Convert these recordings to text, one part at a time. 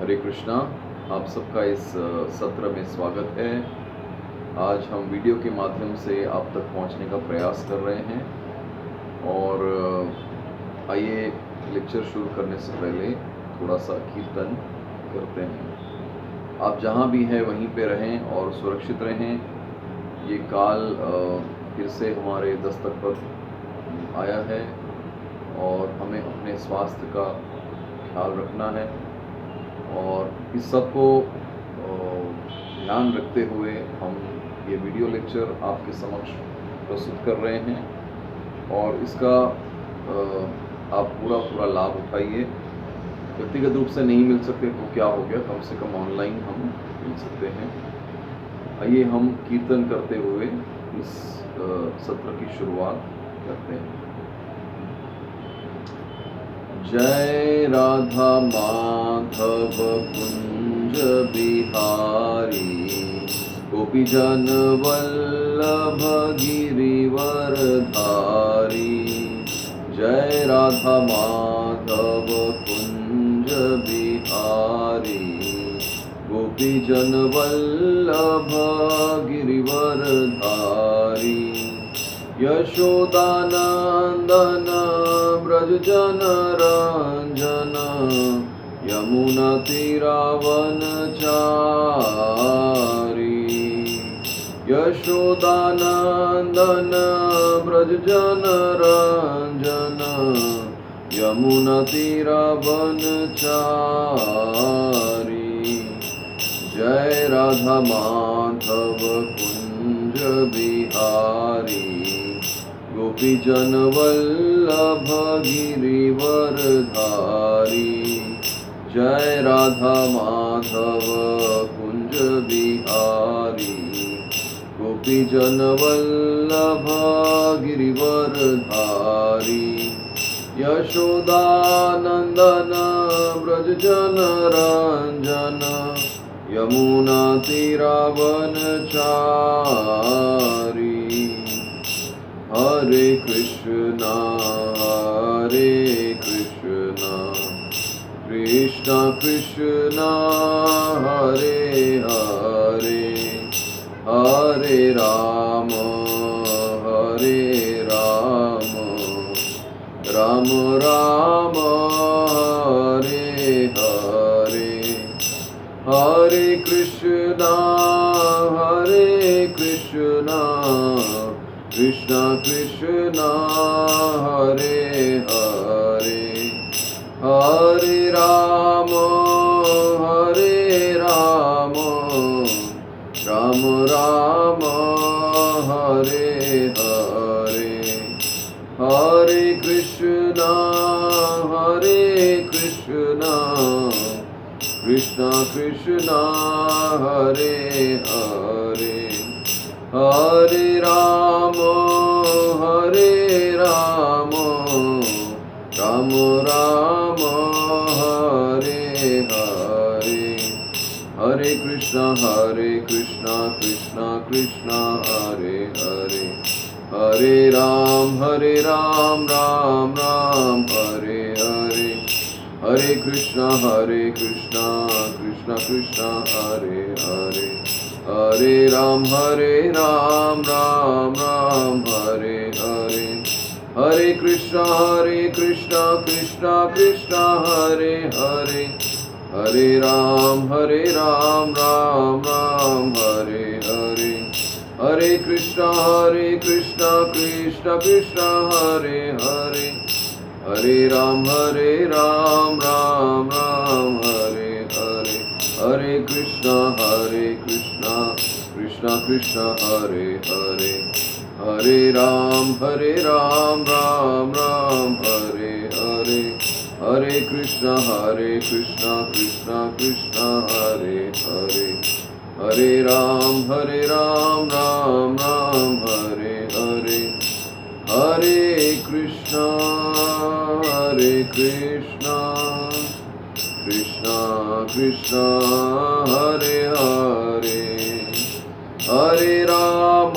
हरे कृष्णा। आप सबका इस सत्र में स्वागत है। आज हम वीडियो के माध्यम से आप तक पहुंचने का प्रयास कर रहे हैं और आइए लेक्चर शुरू करने से पहले थोड़ा सा कीर्तन करते हैं। आप जहां भी हैं वहीं पे रहें और सुरक्षित रहें। ये काल फिर से हमारे दस्तक पर आया है और हमें अपने स्वास्थ्य का ख्याल रखना है और इस सब को ध्यान रखते हुए हम ये वीडियो लेक्चर आपके समक्ष प्रस्तुत कर रहे हैं और इसका आप पूरा लाभ उठाइए। व्यक्तिगत रूप से नहीं मिल सकते तो क्या हो गया, कम से कम ऑनलाइन हम मिल सकते हैं। आइए हम कीर्तन करते हुए इस सत्र की शुरुआत करते हैं। जय राधा माधव कुंज बिहारी, गोपी जन वल्लभ गिरिवर धारी। जय राधा माधव कुंज बिहारी, गोपी जन वल्लभ गिरिवर धारी। यशोदानंदन ब्रज जन रंजन, यमुना तीरावन चारी। यशोदानंदन ब्रज जन रंजन, यमुना तीरावन चारी। जय राधा माधव कुंज बिहारी, गोपी जन वल्लभ गिरिवर धारी। जय राधा माधव कुंज बिहारी, गोपी जन वल्लभ गिरिवर धारी। यशोदानंदन ब्रज जन रंजन, यमुना तीरावन चारी। हरे कृष्णा कृष्णा कृष्णा हरे हरे, हरे राम राम राम हरे हरे। हरे कृष्णा कृष्णा कृष्णा हरे हरे, हरे राम राम राम हरे हरे। हरे कृष्णा कृष्णा कृष्णा हरे हरे, हरे राम राम राम हरे हरे। हरे कृष्णा कृष्णा कृष्णा हरे हरे, हरे राम राम राम हरे हरे। हरे कृष्णा कृष्णा कृष्णा हरे हरे, हरे राम राम राम हरे हरे। हरे कृष्णा कृष्णा कृष्णा हरे हरे, हरे राम राम राम हरे हरे। हरे कृष्णा कृष्णा कृष्णा हरे हरे, हरे राम राम राम हरे हरे। हरे कृष्णा कृष्णा कृष्णा हरे हरे, हरे राम राम राम हरे हरे। हरे कृष्णा कृष्णा कृष्णा हरे हरे, हरे राम राम राम हरे हरे। हरे कृष्णा कृष्णा कृष्णा हरे हरे, हरे Ram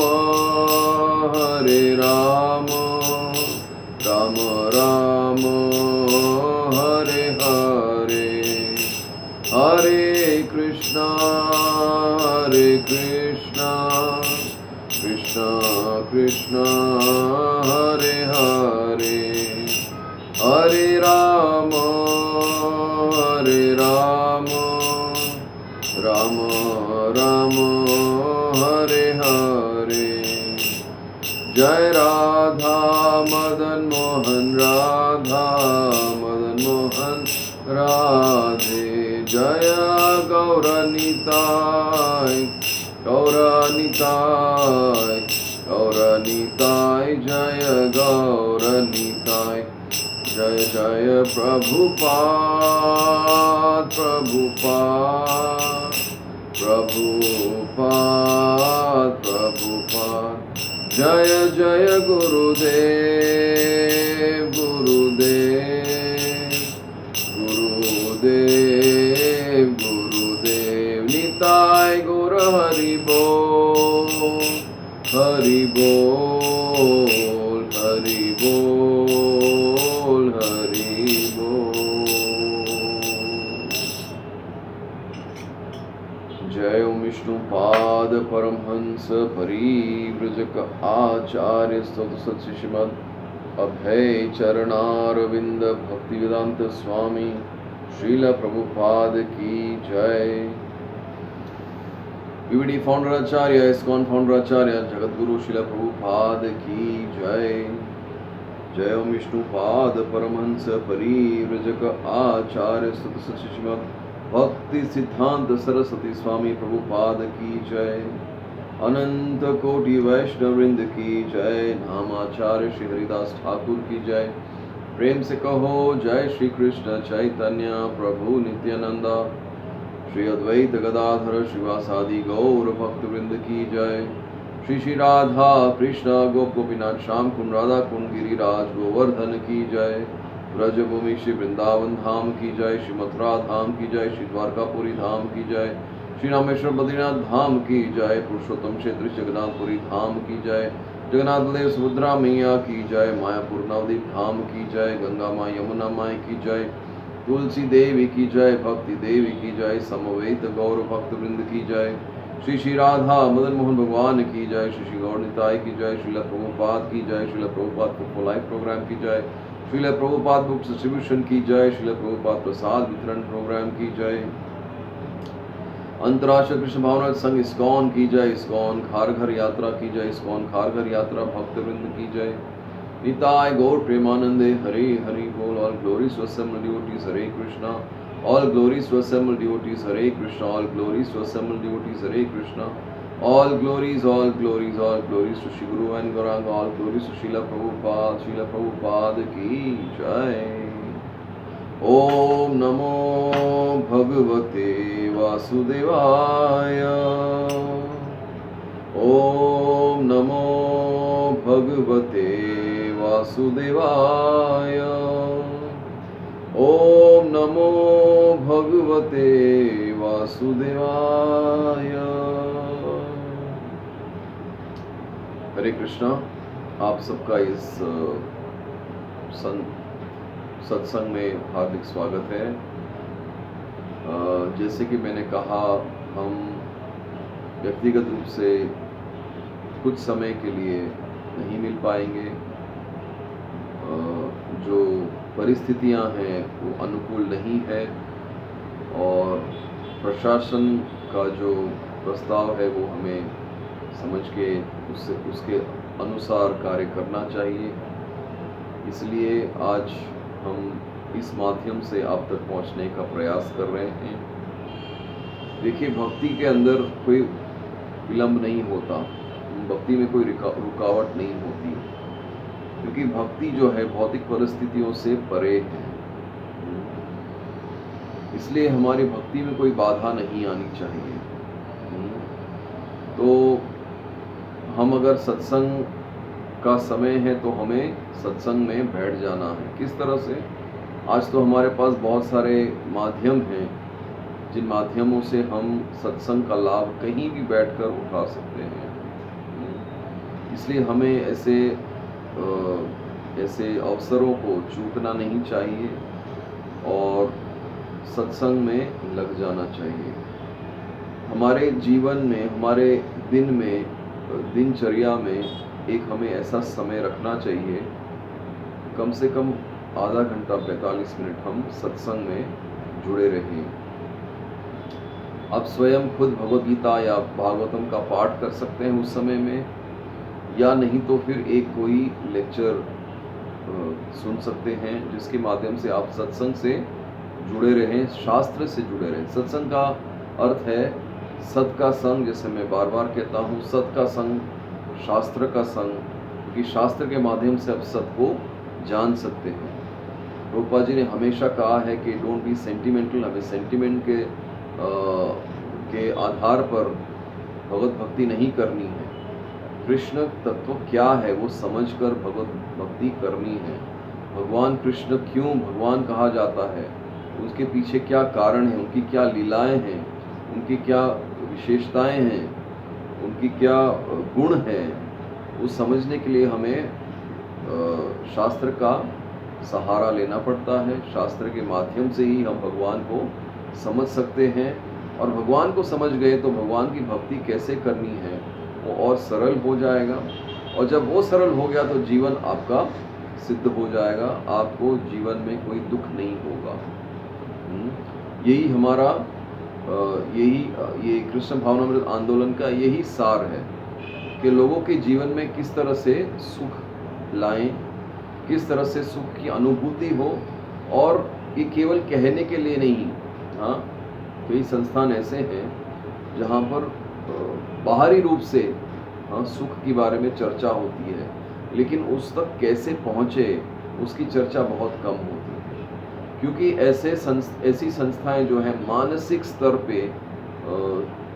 Ram Ram Hare Hare. Hare Krishna, Krishna Krishna, Hare Hare, Hare Rama, Rama Rama, Hare Hare. Jai Radha Madan Mohan, Radha Madan Mohan, Radhe. Jaya Gauranitai, Gauranitai, Gauranitai, Jaya Gauranitai. Jaya Jaya Prabhupada, Prabhupada, Prabhupada, Prabhupada. Jaya Jaya Gurudev, Gurudev, Gurudev, Gurudev. Nitai Gaur Hari Bol, Hari Bol, Hari Bol, Hari Bol. जय ओम विष्णुपाद परमहंस परिव्रजक आचार्य स्तोत्र सत्य श्रीमद अभय चरणारविंद भक्तिवेदांत स्वामी श्रील प्रभुपाद की जय। विविडी founder आचार्य, ISKCON founder आचार्य, जगत गुरु श्रील प्रभुपाद की जय। जय ओम विष्णुपाद परमहंस परिव्रजक आचार्य स्तोत्र सत्य श्रीमद भक्ति सिद्धांत सरस्वती स्वामी प्रभुपाद की जय। अनंत कोटि वैष्णववृंद की जय। नामाचार्य श्री हरिदास ठाकुर की जय। प्रेम से कहो जय श्री कृष्ण चैतन्य प्रभु नित्यानंद, श्री अद्वैत गदाधर श्रीवासादि गौर भक्तवृंद की जय। श्री श्री राधा कृष्ण गोप गोपीनाथ श्याम कुंड राधा कुंड गिरिराज गोवर्धन की जय। ब्रजभूमि श्री वृंदावन धाम की जय। श्री मथुरा धाम की जय। श्री द्वारकापुरी धाम की जय। श्री रामेश्वर बद्रीनाथ धाम की जय। पुरुषोत्तम क्षेत्र जगन्नाथपुरी धाम की जय। जगन्नाथ देव सुभद्रा मैया की जय। मायापुर नवदीप धाम की जय। गंगा माँ यमुना माई की जय। तुलसी देवी की जय। भक्ति देवी की जय। समवेत गौर भक्त वृंद की जय। श्री श्री राधा मदन मोहन भगवान की जय। श्री श्री गौर निताई की जय। श्रील प्रभुपाद की जय। Shrila Prabhupada for life program की जय। श्रील प्रभुपाद बुक्स डिस्ट्रीब्यूशन की जय। श्रील प्रभुपाद प्रसाद वितरण प्रोग्राम की जय। अंतर्राष्ट्रीय कृष्ण भावना संघ इस्कॉन की जय। इस्कॉन खारघर यात्रा की जय। इस्कॉन खारघर यात्रा भक्तवृंद की जय। निताय गौर प्रेमानंदे हरे हरि बोल। All glories to assembled devotees Hare Krishna. All glories to assembled devotees Hare Krishna. All glories to assembled devotees Hare Krishna. All glories to Shri Guru and Gauranga, all glories to Srila Prabhupada ki jai. Om Namo Bhagavate Vasudevaya. Om Namo Bhagavate Vasudevaya. Om Namo Bhagavate Vasudevaya. हरे कृष्णा। आप सबका इस सत्संग में हार्दिक स्वागत है। जैसे कि मैंने कहा, हम व्यक्तिगत रूप से कुछ समय के लिए नहीं मिल पाएंगे। जो परिस्थितियां हैं वो अनुकूल नहीं है और प्रशासन का जो प्रस्ताव है वो हमें समझ के उसके अनुसार कार्य करना चाहिए। इसलिए आज हम इस माध्यम से आप तक पहुंचने का प्रयास कर रहे हैं। देखिए, भक्ति के अंदर कोई विलंब नहीं होता, भक्ति में कोई रुकावट नहीं होती, क्योंकि भक्ति जो है भौतिक परिस्थितियों से परे है। इसलिए हमारी भक्ति में कोई बाधा नहीं आनी चाहिए। तो हम अगर सत्संग का समय है तो हमें सत्संग में बैठ जाना है। किस तरह से? आज तो हमारे पास बहुत सारे माध्यम हैं जिन माध्यमों से हम सत्संग का लाभ कहीं भी बैठकर उठा सकते हैं। इसलिए हमें ऐसे अवसरों को चूकना नहीं चाहिए और सत्संग में लग जाना चाहिए। हमारे जीवन में, हमारे दिन में, दिनचर्या में एक हमें ऐसा समय रखना चाहिए, कम से कम आधा घंटा 45 मिनट हम सत्संग में जुड़े रहें। आप स्वयं खुद भगवद गीता या भागवतम का पाठ कर सकते हैं उस समय में, या नहीं तो फिर एक कोई लेक्चर सुन सकते हैं जिसके माध्यम से आप सत्संग से जुड़े रहें, शास्त्र से जुड़े रहें। सत्संग का अर्थ है सत का संग, जैसे मैं बार बार कहता हूँ, सत का संग, शास्त्र का संग, क्योंकि शास्त्र के माध्यम से आप सत को जान सकते हैं। प्रभुपाद जी ने हमेशा कहा है कि डोंट बी सेंटिमेंटल, हमें सेंटिमेंट के आधार पर भगवत भक्ति नहीं करनी है। कृष्ण तत्व क्या है वो समझकर भगवत भक्ति करनी है। भगवान कृष्ण क्यों भगवान कहा जाता है, उसके पीछे क्या कारण है, उनकी क्या लीलाएं हैं, उनकी क्या विशेषताएं हैं, उनकी क्या गुण हैं, वो समझने के लिए हमें शास्त्र का सहारा लेना पड़ता है। शास्त्र के माध्यम से ही हम भगवान को समझ सकते हैं, और भगवान को समझ गए तो भगवान की भक्ति कैसे करनी है वो और सरल हो जाएगा, और जब वो सरल हो गया तो जीवन आपका सिद्ध हो जाएगा, आपको जीवन में कोई दुख नहीं होगा। यही हमारा ये कृष्ण भावनामृत आंदोलन का यही सार है कि लोगों के जीवन में किस तरह से सुख लाएं, किस तरह से सुख की अनुभूति हो, और ये केवल कहने के लिए नहीं। हाँ, कई संस्थान ऐसे हैं जहाँ पर बाहरी रूप से सुख के बारे में चर्चा होती है, लेकिन उस तक कैसे पहुँचे उसकी चर्चा बहुत कम होती है, क्योंकि ऐसी संस्थाएं जो हैं मानसिक स्तर पे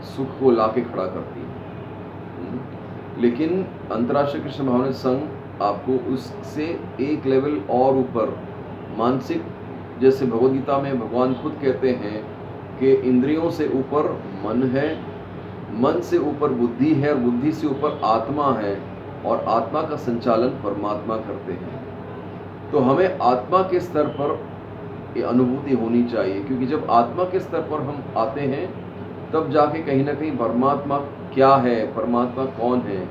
सुख को लाके खड़ा करती हैं। लेकिन अंतर्राष्ट्रीय कृष्ण भावना संघ आपको उससे एक लेवल और ऊपर मानसिक, जैसे भगवद गीता में भगवान खुद कहते हैं कि इंद्रियों से ऊपर मन है, मन से ऊपर बुद्धि है, और बुद्धि से ऊपर आत्मा है, और आत्मा का संचालन परमात्मा करते हैं। तो हमें आत्मा के स्तर पर ये अनुभूति होनी चाहिए, क्योंकि जब आत्मा के स्तर पर हम आते हैं तब जाके कहीं ना कहीं परमात्मा क्या है, परमात्मा कौन है,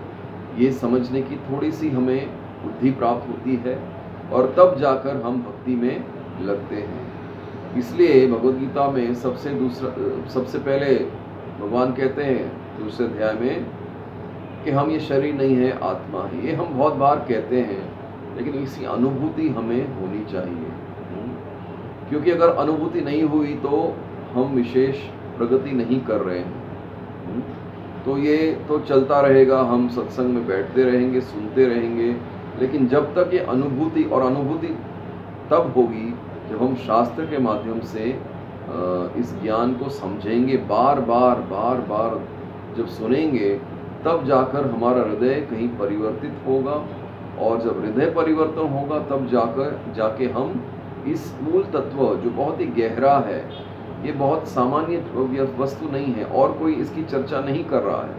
ये समझने की थोड़ी सी हमें बुद्धि प्राप्त होती है, और तब जाकर हम भक्ति में लगते हैं। इसलिए भगवद गीता में सबसे पहले भगवान कहते हैं दूसरे अध्याय में कि हम ये शरीर नहीं है, आत्मा है। ये हम बहुत बार कहते हैं, लेकिन इसी अनुभूति हमें होनी चाहिए, क्योंकि अगर अनुभूति नहीं हुई तो हम विशेष प्रगति नहीं कर रहे हैं। तो ये तो चलता रहेगा, हम सत्संग में बैठते रहेंगे, सुनते रहेंगे, लेकिन जब तक ये अनुभूति, और अनुभूति तब होगी जब हम शास्त्र के माध्यम से इस ज्ञान को समझेंगे, बार बार जब सुनेंगे, तब जाकर हमारा हृदय कहीं परिवर्तित होगा, और जब हृदय परिवर्तन होगा तब जाके हम इस मूल तत्व जो बहुत ही गहरा है, ये बहुत सामान्य वस्तु नहीं है, और कोई इसकी चर्चा नहीं कर रहा है,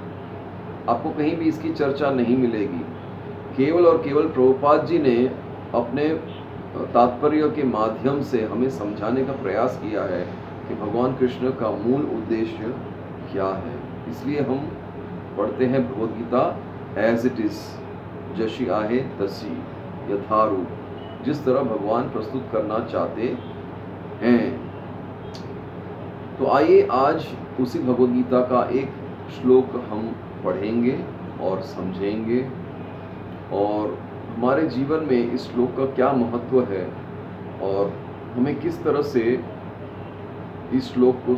आपको कहीं भी इसकी चर्चा नहीं मिलेगी। केवल और केवल प्रभुपाद जी ने अपने तात्पर्य के माध्यम से हमें समझाने का प्रयास किया है कि भगवान कृष्ण का मूल उद्देश्य क्या है। इसलिए हम पढ़ते हैं Bhagavad Gita as it is, जशी आहे तसी, यथारूप, जिस तरह भगवान प्रस्तुत करना चाहते हैं। तो आइए आज उसी भगवद गीता का एक श्लोक हम पढ़ेंगे और समझेंगे, और हमारे जीवन में इस श्लोक का क्या महत्व है, और हमें किस तरह से इस श्लोक को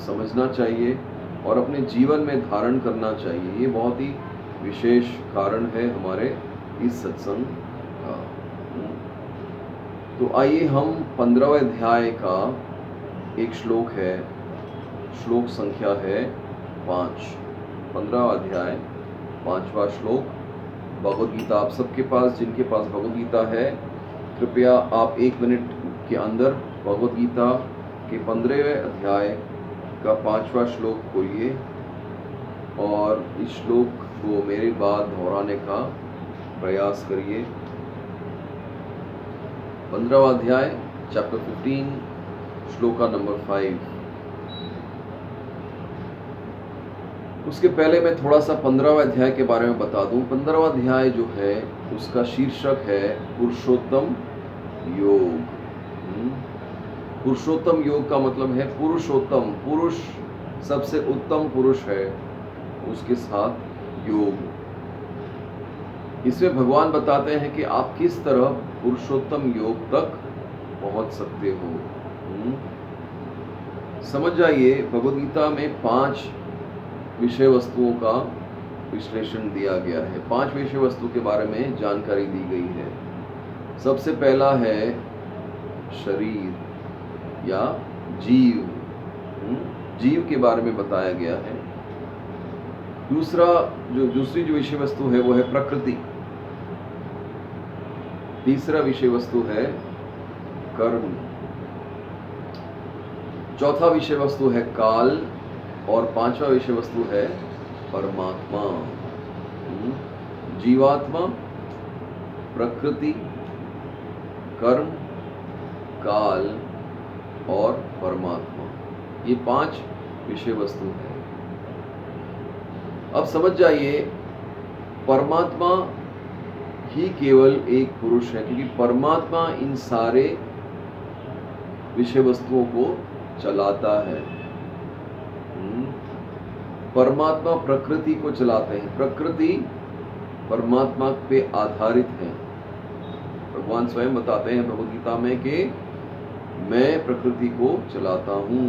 समझना चाहिए और अपने जीवन में धारण करना चाहिए। ये बहुत ही विशेष कारण है हमारे इस सत्संग का। तो आइए हम 15वें अध्याय का एक श्लोक है, श्लोक संख्या है 5, 15वां अध्याय 5वां श्लोक भगवद गीता। आप सबके पास, जिनके पास भगवद गीता है, कृपया आप 1 मिनट के अंदर भगवद गीता के 15वें अध्याय का 5वां श्लोक खोलिए, और इस श्लोक को मेरे बाद दोहराने का प्रयास करिए। 15वां अध्याय, चैप्टर 15, श्लोका नंबर 5। उसके पहले मैं थोड़ा सा 15वां अध्याय के बारे में बता दूं। 15वां अध्याय जो है उसका शीर्षक है पुरुषोत्तम योग। पुरुषोत्तम योग का मतलब है पुरुषोत्तम, पुरुष सबसे उत्तम पुरुष है, उसके साथ योग। इसमें भगवान बताते हैं कि आप किस तरह पुरुषोत्तम योग तक पहुंच सकते हो। समझ जाइए, भगवद गीता में 5 विषय वस्तुओं का विश्लेषण दिया गया है। 5 विषय वस्तु के बारे में जानकारी दी गई है। सबसे पहला है शरीर या जीव, जीव के बारे में बताया गया है। दूसरी जो विषय वस्तु है वो है प्रकृति। तीसरा विषय वस्तु है कर्म। चौथा विषय वस्तु है काल और 5वां विषय वस्तु है परमात्मा। जीवात्मा, प्रकृति, कर्म, काल और परमात्मा, ये 5 विषय वस्तु है। अब समझ जाइए, परमात्मा ही केवल एक पुरुष है, क्योंकि परमात्मा इन सारे विषय वस्तुओं को चलाता है। परमात्मा प्रकृति को चलाते हैं, प्रकृति परमात्मा पे आधारित है। भगवान स्वयं बताते हैं भगवद गीता में कि मैं प्रकृति को चलाता हूँ,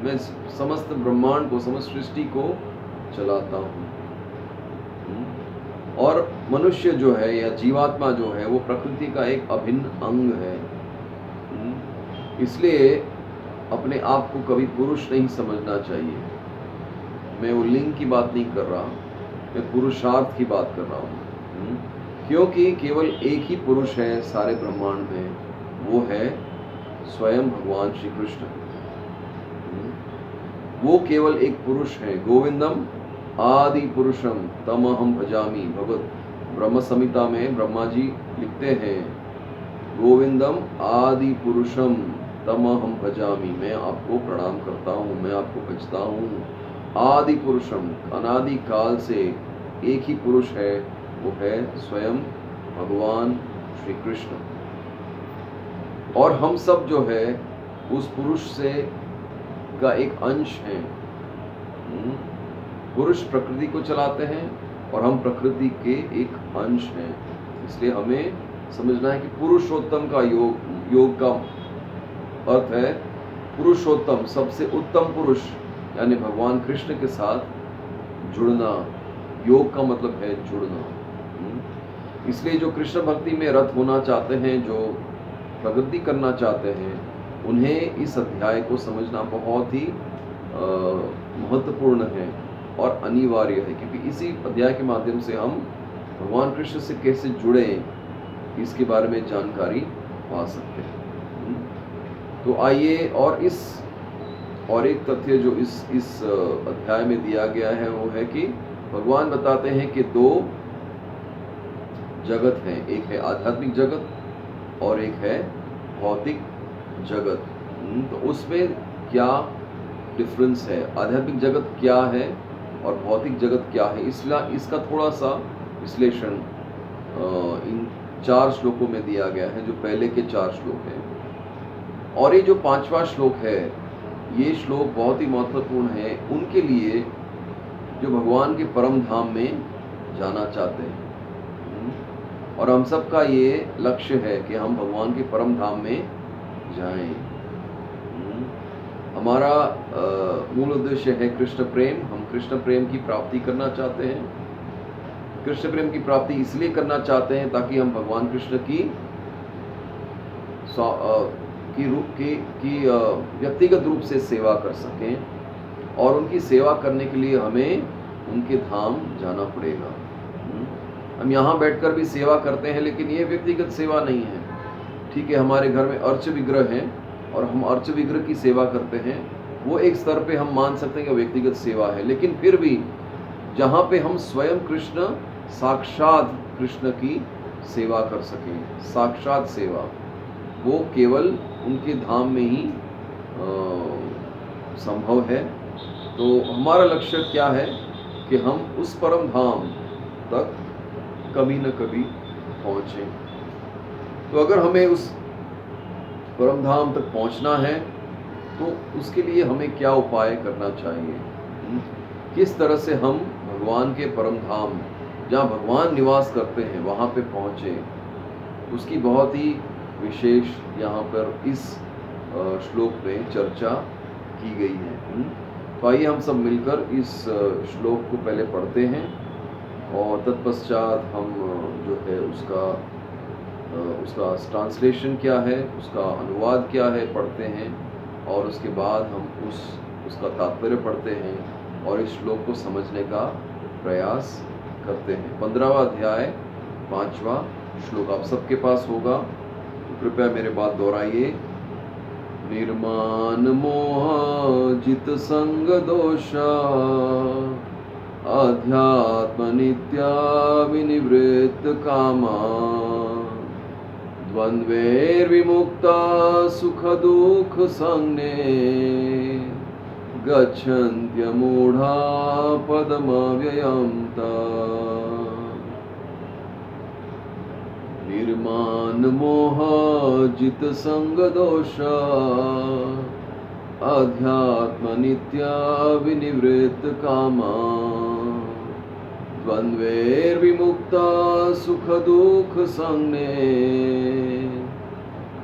मैं समस्त ब्रह्मांड को, समस्त सृष्टि को चलाता हूँ। और मनुष्य जो है या जीवात्मा जो है वो प्रकृति का एक अभिन्न अंग है। इसलिए अपने आप को कभी पुरुष नहीं समझना चाहिए। मैं वो लिंग की बात नहीं कर रहा, मैं पुरुषार्थ की बात कर रहा हूँ। क्योंकि केवल एक ही पुरुष है सारे ब्रह्मांड में, वो है स्वयं भगवान श्री कृष्ण। वो केवल एक पुरुष है। गोविंदम आदि पुरुषम तमहम भजामि। भगवत ब्रह्म संहिता में ब्रह्मा जी लिखते हैं, गोविंदम आदि पुरुषम तमहम भजामि। मैं आपको प्रणाम करता हूँ, मैं आपको भजता हूँ। आदि पुरुषम, अनादि काल से एक ही पुरुष है, वो है स्वयं भगवान श्री कृष्ण। और हम सब जो है उस पुरुष से का एक अंश है। पुरुष प्रकृति को चलाते हैं और हम प्रकृति के एक अंश हैं। इसलिए हमें समझना है कि पुरुषोत्तम का योग का अर्थ है पुरुषोत्तम, सबसे उत्तम पुरुष यानी भगवान कृष्ण के साथ जुड़ना। योग का मतलब है जुड़ना। इसलिए जो कृष्ण भक्ति में रत होना चाहते हैं, जो प्रगति करना चाहते हैं, उन्हें इस अध्याय को समझना बहुत ही महत्वपूर्ण है और अनिवार्य है, क्योंकि इसी अध्याय के माध्यम से हम भगवान कृष्ण से कैसे जुड़े इसके बारे में जानकारी पा सकते हैं। तो आइए, और एक तथ्य जो इस अध्याय में दिया गया है वो है कि भगवान बताते हैं कि 2 जगत हैं, एक है आध्यात्मिक जगत और एक है भौतिक जगत। तो उसमें क्या डिफरेंस है, आध्यात्मिक जगत क्या है और भौतिक जगत क्या है, इसका थोड़ा सा विश्लेषण इन 4 श्लोकों में दिया गया है, जो पहले के 4 श्लोक हैं। और ये जो 5वां श्लोक है, ये श्लोक बहुत ही महत्वपूर्ण है उनके लिए जो भगवान के परम धाम में जाना चाहते हैं। और हम सबका ये लक्ष्य है कि हम भगवान के परम धाम में जाएं। हमारा मूल उद्देश्य है कृष्ण प्रेम। हम कृष्ण प्रेम की प्राप्ति करना चाहते हैं। कृष्ण प्रेम की प्राप्ति इसलिए करना चाहते हैं ताकि हम भगवान कृष्ण की व्यक्तिगत रूप से सेवा कर सकें, और उनकी सेवा करने के लिए हमें उनके धाम जाना पड़ेगा। हम यहाँ बैठकर भी सेवा करते हैं, लेकिन ये व्यक्तिगत सेवा नहीं है। ठीक है, हमारे घर में अर्च विग्रह हैं और हम अर्च विग्रह की सेवा करते हैं, वो एक स्तर पे हम मान सकते हैं कि व्यक्तिगत सेवा है। लेकिन फिर भी जहाँ पे हम स्वयं कृष्ण, साक्षात कृष्ण की सेवा कर सकें, साक्षात सेवा, वो केवल उनके धाम में ही संभव है। तो हमारा लक्ष्य क्या है कि हम उस परम धाम तक कभी न कभी पहुँचें। तो अगर हमें उस परम धाम तक पहुँचना है तो उसके लिए हमें क्या उपाय करना चाहिए, किस तरह से हम भगवान के परम धाम जहाँ भगवान निवास करते हैं वहाँ पे पहुँचे, उसकी बहुत ही विशेष यहाँ पर इस श्लोक में चर्चा की गई है। तो आइए हम सब मिलकर इस श्लोक को पहले पढ़ते हैं और तत्पश्चात हम जो है उसका ट्रांसलेशन क्या है, उसका अनुवाद क्या है पढ़ते हैं और उसके बाद हम उसका तात्पर्य पढ़ते हैं और इस श्लोक को समझने का प्रयास करते हैं। 15वां अध्याय 5वां श्लोक आप सबके पास होगा, तो कृपया मेरे बात दोहराइए। निर्माण मोह जित संग दोषा अध्यात्म नित्या विनिवृत्त कामा द्वंद्वैर्विमुक्ता सुख दुख संज्ञे गच्छन्त्यमूढ़ा पदमव्ययं ता। निर्माण मोह जित संग दोषा अध्यात्म नित्या विनिवृत्त कामा द्वंद्वैर्विमुक्ता सुख दुख संज्ञे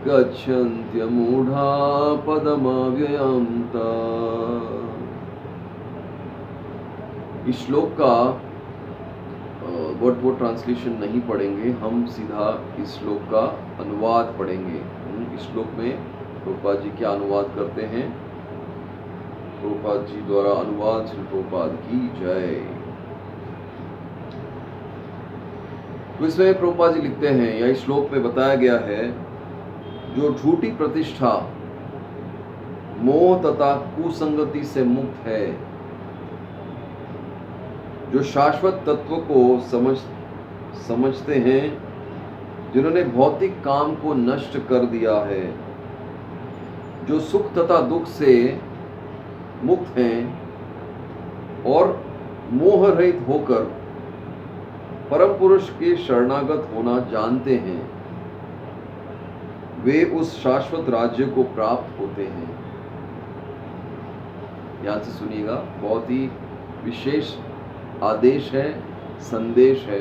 गच्छन्त्यमूढ़ा पदमव्ययं ता। इस श्लोक का वर्ड वर्ड ट्रांसलेशन नहीं पढ़ेंगे, हम सीधा इस श्लोक का अनुवाद पढ़ेंगे। इस श्लोक में प्रभुपाद जी क्या अनुवाद करते हैं। प्रभुपाद जी द्वारा अनुवाद श्री प्रभुपाद की जय। तो इसमें प्रभुपाद जी लिखते हैं या इस श्लोक में बताया गया है, जो झूठी प्रतिष्ठा मोह तथा कुसंगति से मुक्त है, जो शाश्वत तत्व को समझते हैं, जिन्होंने भौतिक काम को नष्ट कर दिया है, जो सुख तथा दुख से मुक्त हैं और मोह रहित होकर परम पुरुष के शरणागत होना जानते हैं, वे उस शाश्वत राज्य को प्राप्त होते हैं। ध्यान से सुनिएगा, बहुत ही विशेष आदेश है, संदेश है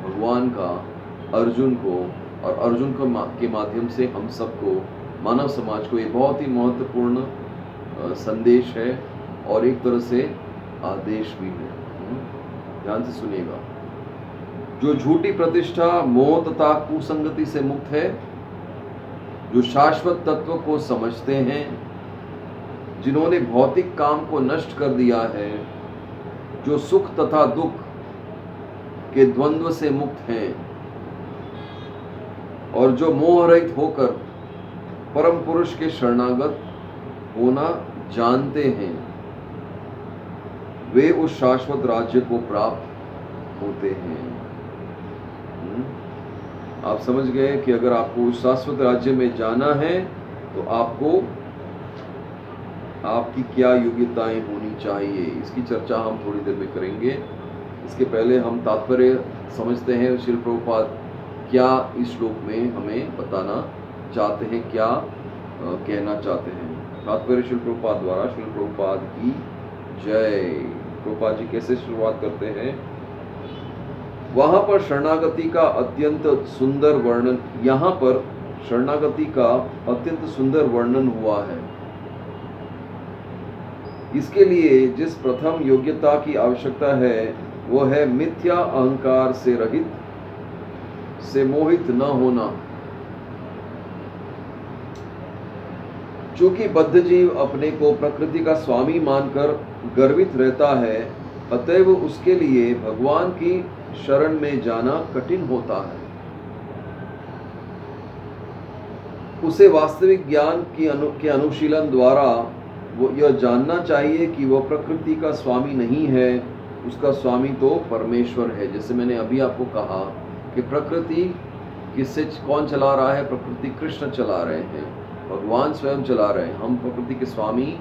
भगवान का अर्जुन को, और अर्जुन के माध्यम से हम सबको, मानव समाज को, ये बहुत ही महत्वपूर्ण संदेश है और एक तरह से आदेश भी है। ध्यान से सुनिएगा। जो झूठी प्रतिष्ठा मोह तथा कुसंगति से मुक्त है, जो शाश्वत तत्व को समझते हैं, जिन्होंने भौतिक काम को नष्ट कर दिया है, जो सुख तथा दुख के द्वंद्व से मुक्त हैं और जो मोह रहित होकर परम पुरुष के शरणागत होना जानते हैं, वे उस शाश्वत राज्य को प्राप्त होते हैं। आप समझ गए कि अगर आपको उस शाश्वत राज्य में जाना है तो आपको आपकी क्या योग्यताएं होनी चाहिए, इसकी चर्चा हम थोड़ी देर में करेंगे। इसके पहले हम तात्पर्य समझते हैं, श्रील प्रभुपाद क्या इस श्लोक में हमें बताना चाहते हैं, क्या कहना चाहते हैं। तात्पर्य श्रील प्रभुपाद द्वारा। श्रील प्रभुपाद की जय। प्रभुपाद जी कैसे शुरुआत करते हैं। वहां पर शरणागति का अत्यंत सुंदर वर्णन, यहाँ पर शरणागति का अत्यंत सुंदर वर्णन हुआ है। इसके लिए जिस प्रथम योग्यता की आवश्यकता है वो है मिथ्या अहंकार से रहित, से मोहित न होना। चूंकि बद्ध जीव अपने को प्रकृति का स्वामी मानकर गर्वित रहता है, अतएव उसके लिए भगवान की शरण में जाना कठिन होता है। उसे वास्तविक ज्ञान के अनुशीलन द्वारा वो यह जानना चाहिए कि वह प्रकृति का स्वामी नहीं है, उसका स्वामी तो परमेश्वर है। जैसे मैंने अभी आपको कहा कि प्रकृति किससे कौन चला रहा है, प्रकृति कृष्ण चला रहे हैं। भगवान स्वयं चला रहे हैं। हम प्रकृति के स्वामी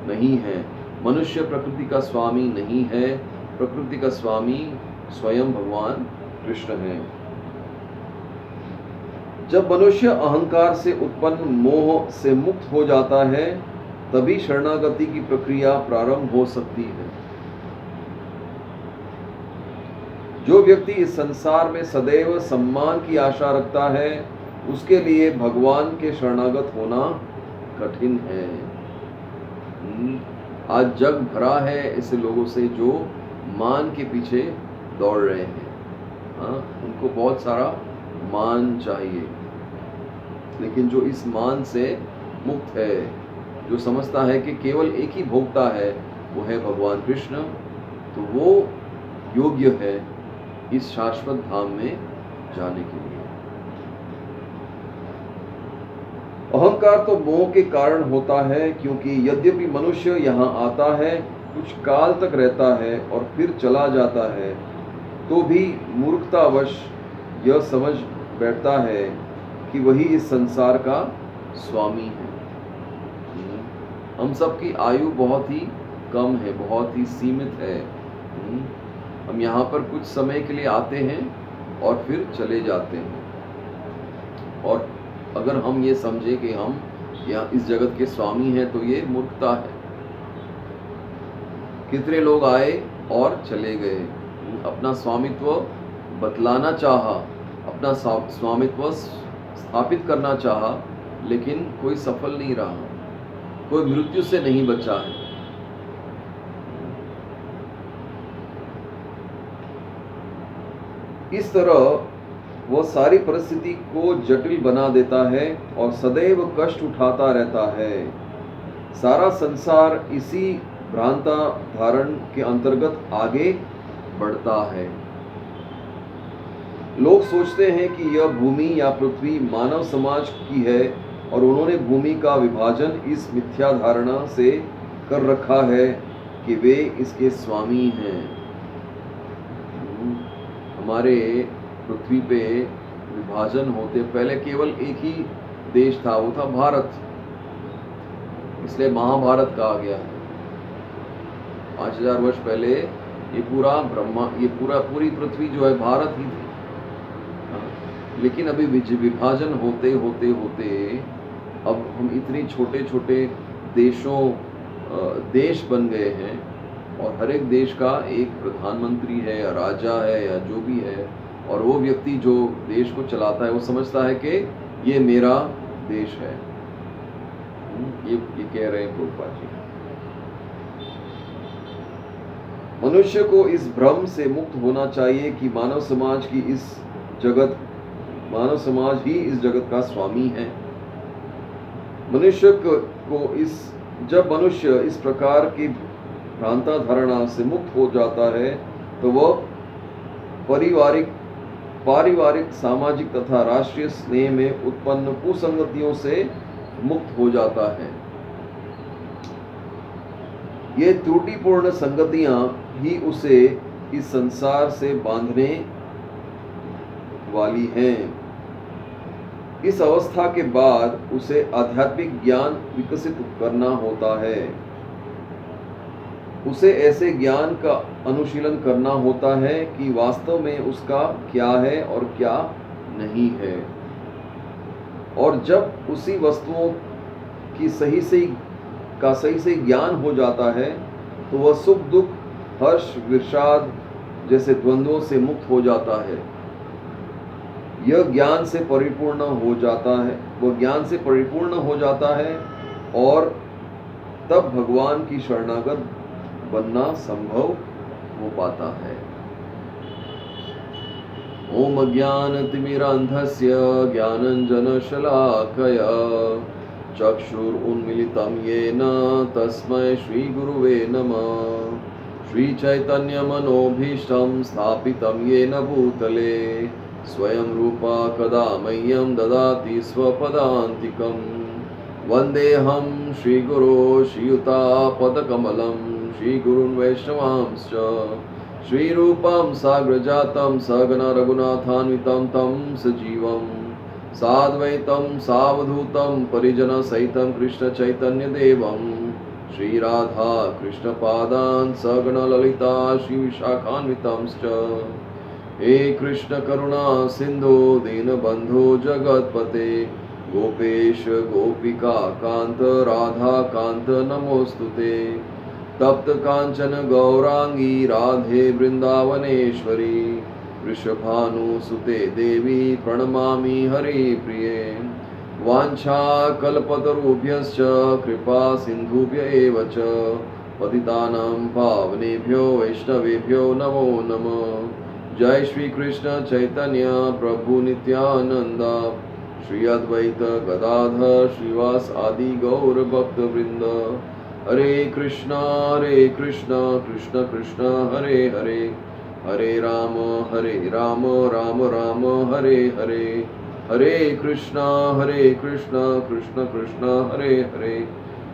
नहीं हैं। मनुष्य प्रकृति का स्वामी नहीं है। प्रकृति का स्वामी स्वयं भगवान कृष्ण हैं। जब मनुष्य अहंकार से उत्पन्न मोह से मुक्त हो जाता है, तभी शरणागति की प्रक्रिया प्रारंभ हो सकती है। जो व्यक्ति इस संसार में सदैव सम्मान की आशा रखता है, उसके लिए भगवान के शरणागत होना कठिन है। आज जग भरा है ऐसे लोगों से जो मान के पीछे दौड़ रहे हैं। उनको बहुत सारा मान चाहिए, लेकिन जो इस मान से मुक्त है, जो समझता है कि केवल एक ही भोक्ता है, वो है भगवान कृष्ण, तो वो योग्य है इस शाश्वत धाम में जाने के लिए। अहंकार तो मोह के कारण होता है, क्योंकि यद्यपि मनुष्य यहाँ आता है, कुछ काल तक रहता है और फिर चला जाता है, तो भी मूर्खतावश यह समझ बैठता है कि वही इस संसार का स्वामी है। हम सबकी आयु बहुत ही कम है, बहुत ही सीमित है। हम यहाँ पर कुछ समय के लिए आते हैं और फिर चले जाते हैं। और अगर हम ये समझे कि हम यहाँ इस जगत के स्वामी हैं, तो ये मूर्खता है। कितने लोग आए और चले गए, अपना स्वामित्व बतलाना चाहा, अपना स्वामित्व स्थापित करना चाहा, लेकिन कोई सफल नहीं रहा, कोई मृत्यु से नहीं बचा है। इस तरह वह सारी परिस्थिति को जटिल बना देता है और सदैव कष्ट उठाता रहता है। सारा संसार इसी भ्रांता धारण के अंतर्गत आगे बढ़ता है। लोग सोचते हैं कि यह भूमि या पृथ्वी मानव समाज की है और उन्होंने भूमि का विभाजन इस मिथ्या धारणा से कर रखा है कि वे इसके स्वामी हैं। हमारे पृथ्वी पे विभाजन होते पहले केवल एक ही देश था, वो था भारत, इसलिए महाभारत कहा गया है। 5000 वर्ष पहले ये पूरी पृथ्वी जो है भारत ही थी। लेकिन अभी विभाजन होते होते होते अब हम इतने छोटे छोटे देश बन गए हैं, और हर एक देश का एक प्रधानमंत्री है या राजा है या जो भी है, और वो व्यक्ति जो देश को चलाता है वो समझता है कि ये मेरा देश है। ये कह रहे हैं प्रभुपाद जी। मनुष्य को इस भ्रम से मुक्त होना चाहिए कि मानव समाज ही इस जगत का स्वामी है। जब मनुष्य इस प्रकार की भ्रांता धारणा से मुक्त हो जाता है, तो वह पारिवारिक, सामाजिक तथा राष्ट्रीय स्नेह में उत्पन्न कुसंगतियों से मुक्त हो जाता है। ये त्रुटिपूर्ण संगतियां ही उसे इस संसार से बांधने वाली हैं। इस अवस्था के बाद उसे आध्यात्मिक ज्ञान विकसित करना होता है। उसे ऐसे ज्ञान का अनुशीलन करना होता है कि वास्तव में उसका क्या है और क्या नहीं है। और जब उसी वस्तुओं की सही से ज्ञान हो जाता है, तो वह सुख दुख, हर्ष विषाद जैसे द्वंद्वों से मुक्त हो जाता है। यह ज्ञान से परिपूर्ण हो जाता है, और तब भगवान की शरणागत बनना संभव हो पाता है। ओम अज्ञानतिमिरान्धस्य ज्ञानाञ्जनशलाकया चक्षुरुन्मीलितं येन तस्मै श्रीगुरुवे नमः। श्रीचैतन्यमनोभीष्टं स्थापितं येन भूतले स्वयं रूपा कदा मह्यं ददाति स्वपदान्तिकम्। वन्देऽहं श्रीगुरो श्रीयुतापदकमलं श्रीगुरुन् वैष्णवांश्च श्रीरूपं साग्रजातं सहगण रघुनाथान्वितं तं सजीवं साद्वैतं सावधूतं परिजनसहितं कृष्णचैतन्यदेवं श्रीराधा कृष्णपादान् सगणललिता श्रीविशाखान्वितांश्च। हे कृष्ण करुणा सिंधु दीनबंधु जगत्पते गोपेश गोपिका कांत राधा कांत नमोस्तुते। तप्त कांचन गौरांगी राधे वृंदावनेश्वरी वृषभानुसुते देवी प्रणमामि हरिप्रिये। वाञ्छा कल्पतरुभ्यश्च कृपा सिन्धुभ्य एव च पतितानां पावनेभ्यो वैष्णवेभ्यो नमो नमः। जय श्री कृष्ण चैतन्य प्रभु नित्यानंद श्री अद्वैत गदाधर श्रीवास आदि गौर भक्त वृंद। हरे कृष्णा कृष्ण कृष्ण हरे हरे हरे राम राम राम हरे हरे। हरे कृष्णा कृष्ण कृष्ण हरे हरे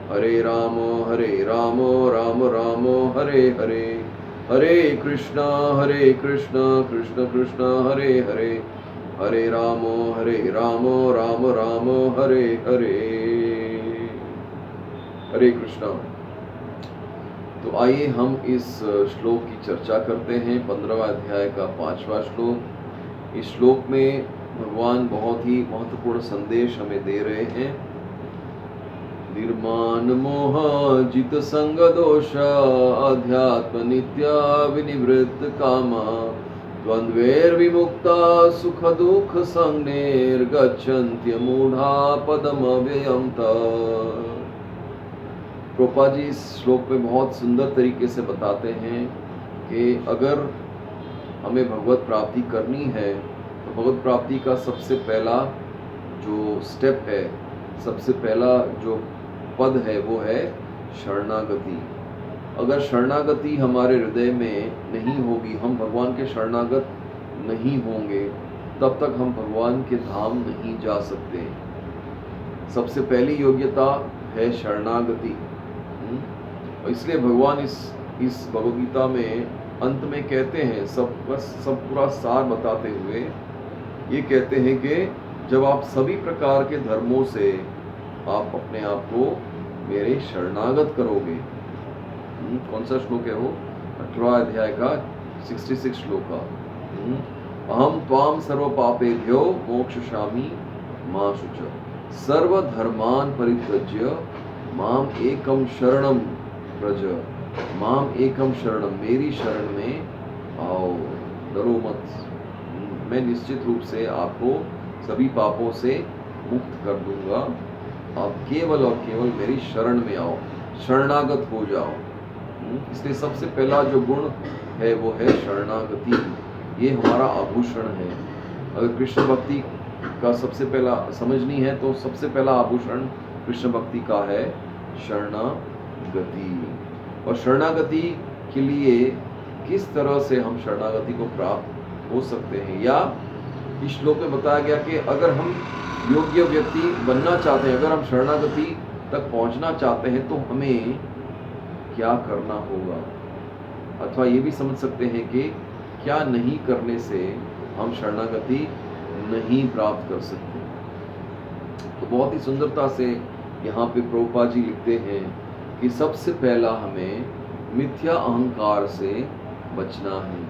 हरे राम राम राम हरे हरे। हरे कृष्णा कृष्ण कृष्ण हरे हरे हरे राम राम राम हरे हरे। हरे कृष्णा। तो आइए हम इस श्लोक की चर्चा करते हैं। 15वां अध्याय का 5वां श्लोक। इस श्लोक में भगवान बहुत ही महत्वपूर्ण संदेश हमें दे रहे हैं। निर्माण मोह जित संग दोष अध्यात्म नित्या विनिवृत्त कामा द्वंद्वैर विमुक्ता सुख दुख संज्ञैर्गच्छन्त्य मूढ़ा पदमव्ययम् तत्। प्रभुपाद जी इस श्लोक में बहुत सुंदर तरीके से बताते हैं कि अगर हमें भगवत प्राप्ति करनी है तो भगवत प्राप्ति का सबसे पहला जो स्टेप है, सबसे पहला जो पद है वो है शरणागति। अगर शरणागति हमारे हृदय में नहीं होगी, हम भगवान के शरणागत नहीं होंगे, तब तक हम भगवान के धाम नहीं जा सकते। सबसे पहली योग्यता है शरणागति। इसलिए भगवान इस भगवद गीता में अंत में कहते हैं, सब पूरा सार बताते हुए ये कहते हैं कि जब आप सभी प्रकार के धर्मों से आप अपने आप को मेरे शरणागत करोगे। कौन सा श्लोक है वो? 18वां अध्याय का 66 श्लोक का। अहम त्वाम सर्व पापेभ्यो मोक्षयामि मा शुच सर्वधर्मान् परित्यज्य माम एकम शरणम व्रज। माम एकम शरणम, मेरी शरण में आओ, डरो मत, मैं निश्चित रूप से आपको सभी पापों से मुक्त कर दूंगा। आप केवल और केवल मेरी शरण में आओ, शरणागत हो जाओ। इसलिए सबसे पहला जो गुण है वो है शरणागति। ये हमारा आभूषण है। अगर कृष्ण भक्ति का सबसे पहला समझनी है तो सबसे पहला आभूषण कृष्ण भक्ति का है शरणागति। और शरणागति के लिए किस तरह से हम शरणागति को प्राप्त हो सकते हैं, या इस श्लोक में बताया गया कि अगर हम योग्य व्यक्ति बनना चाहते हैं, अगर हम शरणागति तक पहुंचना चाहते हैं तो हमें क्या करना होगा, अथवा ये भी समझ सकते हैं कि क्या नहीं करने से हम शरणागति नहीं प्राप्त कर सकते। तो बहुत ही सुंदरता से यहाँ पे प्रभुपाद जी लिखते हैं कि सबसे पहला हमें मिथ्या अहंकार से बचना है।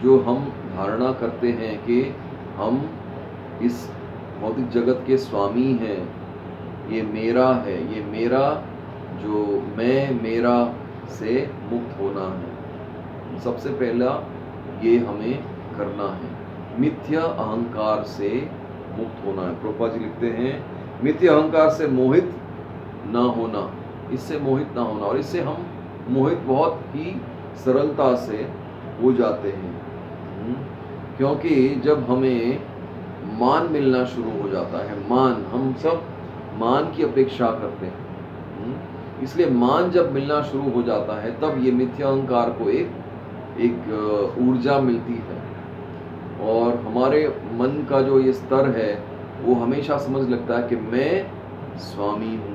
जो हम धारणा करते हैं कि हम इस भौतिक जगत के स्वामी हैं, ये मेरा है, ये मेरा, जो मैं मेरा से मुक्त होना है। सबसे पहला ये हमें करना है, मिथ्या अहंकार से मुक्त होना है। प्रभुपाद जी लिखते हैं मिथ्या अहंकार से मोहित ना होना, इससे मोहित ना होना। और इससे हम मोहित बहुत ही सरलता से हो जाते हैं, क्योंकि जब हमें मान मिलना शुरू हो जाता है, मान, हम सब मान की अपेक्षा करते हैं, इसलिए मान जब मिलना शुरू हो जाता है तब ये मिथ्या अहंकार को एक ऊर्जा मिलती है। और हमारे मन का जो ये स्तर है वो हमेशा समझ लगता है कि मैं स्वामी हूँ।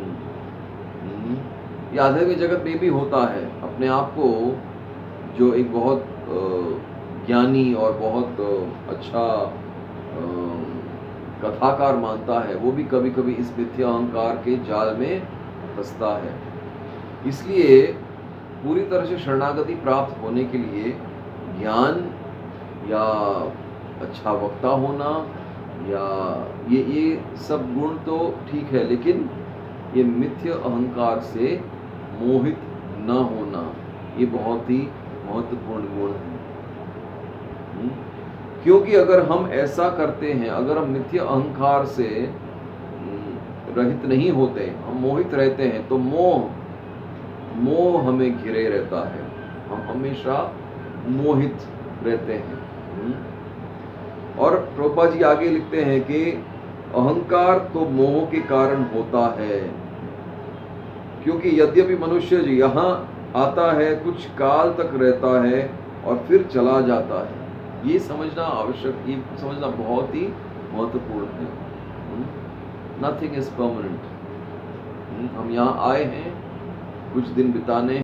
ये आध्यात्मिक जगत में भी होता है। अपने आप को जो एक बहुत ज्ञानी और बहुत अच्छा कथाकार मानता है वो भी कभी कभी इस मिथ्या अहंकार के जाल में फंसता है। इसलिए पूरी तरह से शरणागति प्राप्त होने के लिए ज्ञान या अच्छा वक्ता होना या ये सब गुण तो ठीक है, लेकिन ये मिथ्या अहंकार से मोहित न होना ये बहुत ही महत्वपूर्ण गुण है। क्योंकि अगर हम ऐसा करते हैं, अगर हम मिथ्या अहंकार से रहित नहीं होते, हम मोहित रहते हैं, तो मोह हमें घिरे रहता है, हम हमेशा मोहित रहते हैं। और प्रभुपाद जी आगे लिखते हैं कि अहंकार तो मोह के कारण होता है, क्योंकि यद्यपि मनुष्य जी यहाँ आता है, कुछ काल तक रहता है और फिर चला जाता है। ये समझना आवश्यक, ये समझना बहुत ही महत्वपूर्ण है। Nothing is permanent. हम यहाँ आए हैं कुछ दिन बिताने